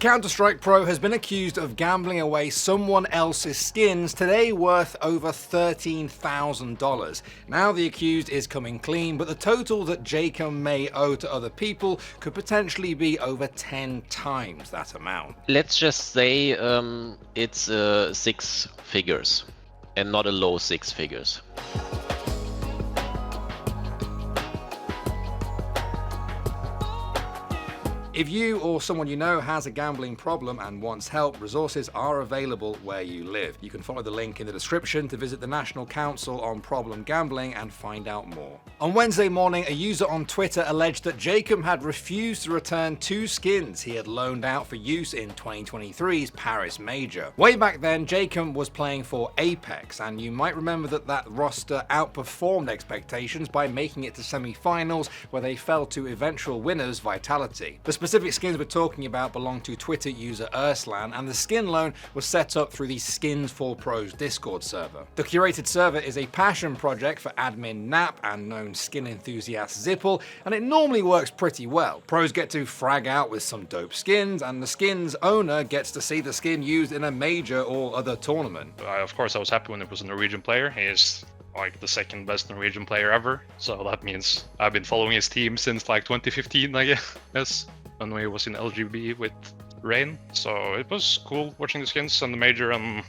Counter-Strike pro has been accused of gambling away someone else's skins, today worth over $13,000. Now the accused is coming clean, but the total that Jkaem may owe to other people could potentially be over 10 times that amount. Let's just say it's 6 figures and not a low 6 figures. If you or someone you know has a gambling problem and wants help, resources are available where you live. You can follow the link in the description to visit the National Council on Problem Gambling and find out more. On Wednesday morning, a user on Twitter alleged that Jkaem had refused to return 2 skins he had loaned out for use in 2023's Paris Major. Way back then, Jkaem was playing for Apex, and you might remember that roster outperformed expectations by making it to semi-finals, where they fell to eventual winners Vitality. The specific skins we're talking about belong to Twitter user Urslan, and the skin loan was set up through the Skins for Pros Discord server. The curated server is a passion project for admin Nap and known skin enthusiast Zipple, and it normally works pretty well. Pros get to frag out with some dope skins, and the skin's owner gets to see the skin used in a major or other tournament. Of course, I was happy when it was a Norwegian player. He is like the second best Norwegian player ever, so that means I've been following his team since like 2015, I guess. When he was in LGB with Rain, so it was cool watching the skins and the major and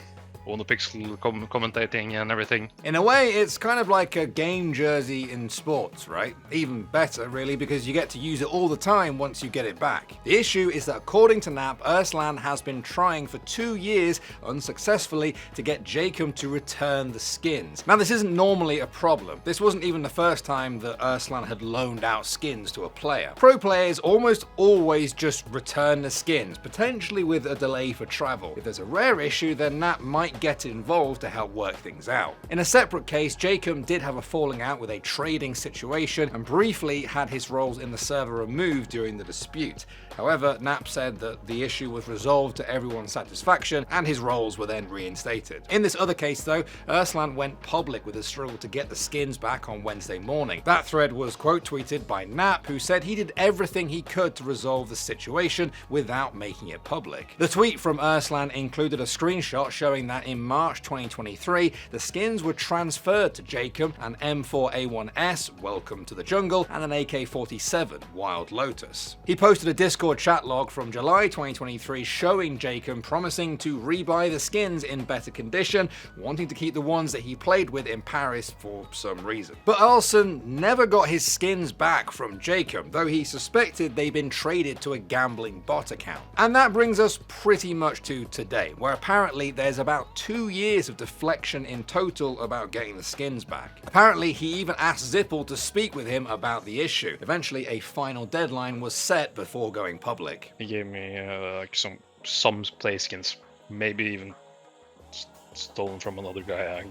all the pixel commentating and everything. In a way, it's kind of like a game jersey in sports, right? Even better, really, because you get to use it all the time once you get it back. The issue is that according to Nap, Urslan has been trying for 2 years, unsuccessfully, to get Jkaem to return the skins. Now, this isn't normally a problem. This wasn't even the first time that Urslan had loaned out skins to a player. Pro players almost always just return the skins, potentially with a delay for travel. If there's a rare issue, then Nap might get involved to help work things out. In a separate case, Jkaem did have a falling out with a trading situation and briefly had his roles in the server removed during the dispute. However, Nap said that the issue was resolved to everyone's satisfaction and his roles were then reinstated. In this other case though, Urslan went public with a struggle to get the skins back on Wednesday morning. That thread was quote tweeted by Nap, who said he did everything he could to resolve the situation without making it public. The tweet from Urslan included a screenshot showing that in March 2023, the skins were transferred to Jkaem, an M4A1S, Welcome to the Jungle, and an AK-47, Wild Lotus. He posted a Discord chat log from July 2023 showing Jkaem promising to rebuy the skins in better condition, wanting to keep the ones that he played with in Paris for some reason. But Urslan never got his skins back from Jkaem, though he suspected they'd been traded to a gambling bot account. And that brings us pretty much to today, where apparently there's about 2 years of deflection in total about getting the skins back. Apparently he even asked Zipple to speak with him about the issue. Eventually a final deadline was set before going public. He gave me like some play skins, maybe even stolen from another guy.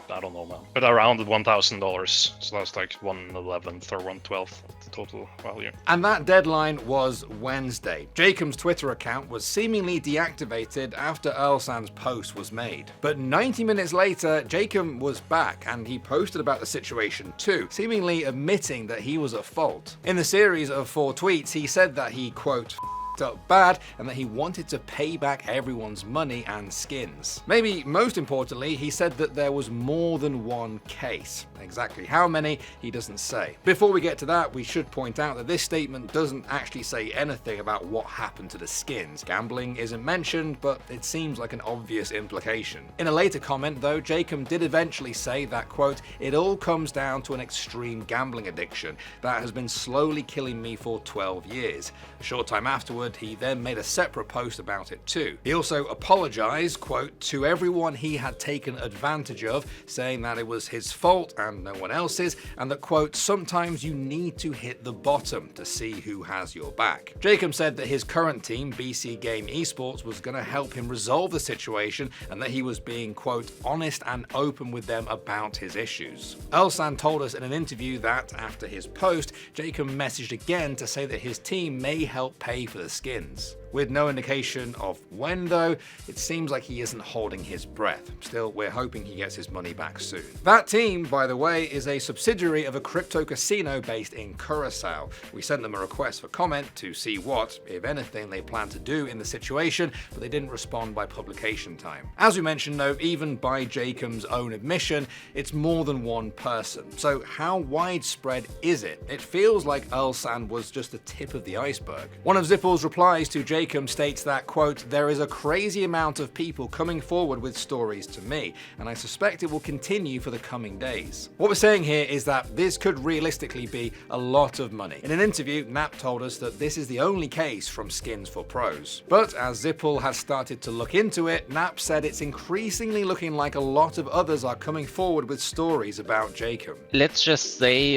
I don't know, man. But around $1,000, so that's like 1/11th or 1/12th of the total value. And that deadline was Wednesday. Jkaem's Twitter account was seemingly deactivated after Urslan's post was made. But 90 minutes later, Jkaem was back and he posted about the situation too, seemingly admitting that he was at fault. In the series of 4 tweets, he said that he, quote, up bad and that he wanted to pay back everyone's money and skins. Maybe most importantly, he said that there was more than one case. Exactly how many, he doesn't say. Before we get to that, we should point out that this statement doesn't actually say anything about what happened to the skins. Gambling isn't mentioned, but it seems like an obvious implication. In a later comment though, Jkaem did eventually say that, quote, it all comes down to an extreme gambling addiction that has been slowly killing me for 12 years. A short time afterward, he then made a separate post about it too. He also apologized, quote, to everyone he had taken advantage of, saying that it was his fault and no one else's, and that, quote, sometimes you need to hit the bottom to see who has your back. Jkaem said that his current team, BC Game Esports, was going to help him resolve the situation and that he was being, quote, honest and open with them about his issues. Urslan told us in an interview that, after his post, Jkaem messaged again to say that his team may help pay for the skins. With no indication of when though, it seems like he isn't holding his breath. Still, we're hoping he gets his money back soon. That team, by the way, is a subsidiary of a crypto casino based in Curacao. We sent them a request for comment to see what, if anything, they plan to do in the situation, but they didn't respond by publication time. As we mentioned though, even by Jkaem's own admission, it's more than one person. So how widespread is it? It feels like Ulsan was just the tip of the iceberg. One of Zippel's replies to Jkaem states that, quote, "There is a crazy amount of people coming forward with stories to me, and I suspect it will continue for the coming days." What we're saying here is that this could realistically be a lot of money. In an interview, Nap told us that this is the only case from Skins for Pros. But as Zippel has started to look into it, Nap said it's increasingly looking like a lot of others are coming forward with stories about Jkaem. Let's just say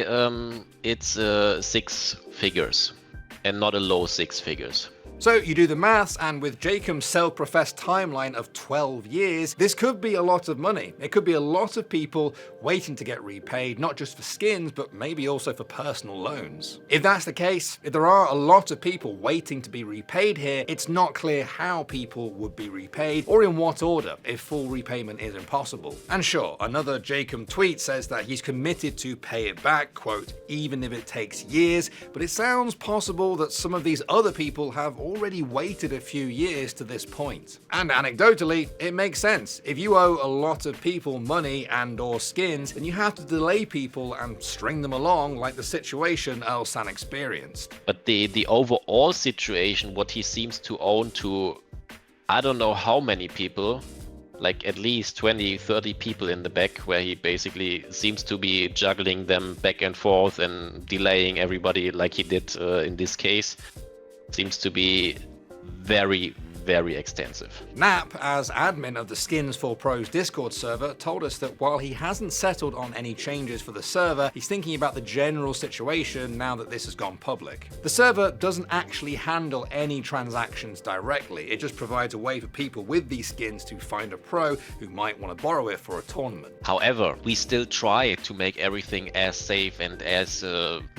it's 6 figures and not a low 6 figures. So you do the maths, and with Jkaem's self-professed timeline of 12 years, this could be a lot of money. It could be a lot of people waiting to get repaid, not just for skins, but maybe also for personal loans. If that's the case, if there are a lot of people waiting to be repaid here, it's not clear how people would be repaid or in what order if full repayment is impossible. And sure, another Jkaem tweet says that he's committed to pay it back, quote, even if it takes years, but it sounds possible that some of these other people have already waited a few years to this point. And anecdotally, it makes sense. If you owe a lot of people money and or skins, then you have to delay people and string them along like the situation Ulsan experienced. But the overall situation, what he seems to own to, I don't know how many people, like at least 20, 30 people in the back, where he basically seems to be juggling them back and forth and delaying everybody like he did in this case, seems to be very, very extensive. Nap, as admin of the Skins for Pros Discord server, told us that while he hasn't settled on any changes for the server, he's thinking about the general situation now that this has gone public. The server doesn't actually handle any transactions directly, it just provides a way for people with these skins to find a pro who might want to borrow it for a tournament. However, we still try to make everything as safe and as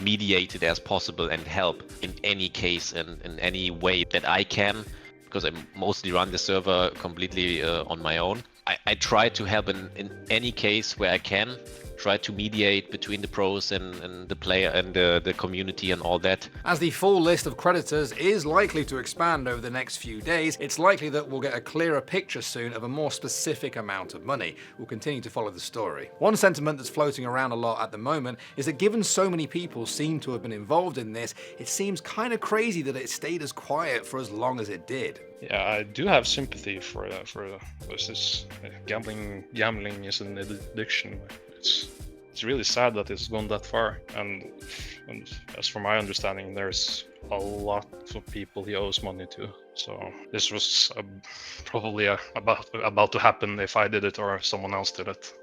mediated as possible and help in any case and in any way that I can, because I mostly run the server completely on my own. I try to help in any case where I can, try to mediate between the pros and the player and the community and all that. As the full list of creditors is likely to expand over the next few days, it's likely that we'll get a clearer picture soon of a more specific amount of money. We'll continue to follow the story. One sentiment that's floating around a lot at the moment is that given so many people seem to have been involved in this, it seems kind of crazy that it stayed as quiet for as long as it did. Yeah, I do have sympathy for this gambling is an addiction. It's really sad that it's gone that far, and as from my understanding, there's a lot of people he owes money to. So this was probably about to happen if I did it or someone else did it.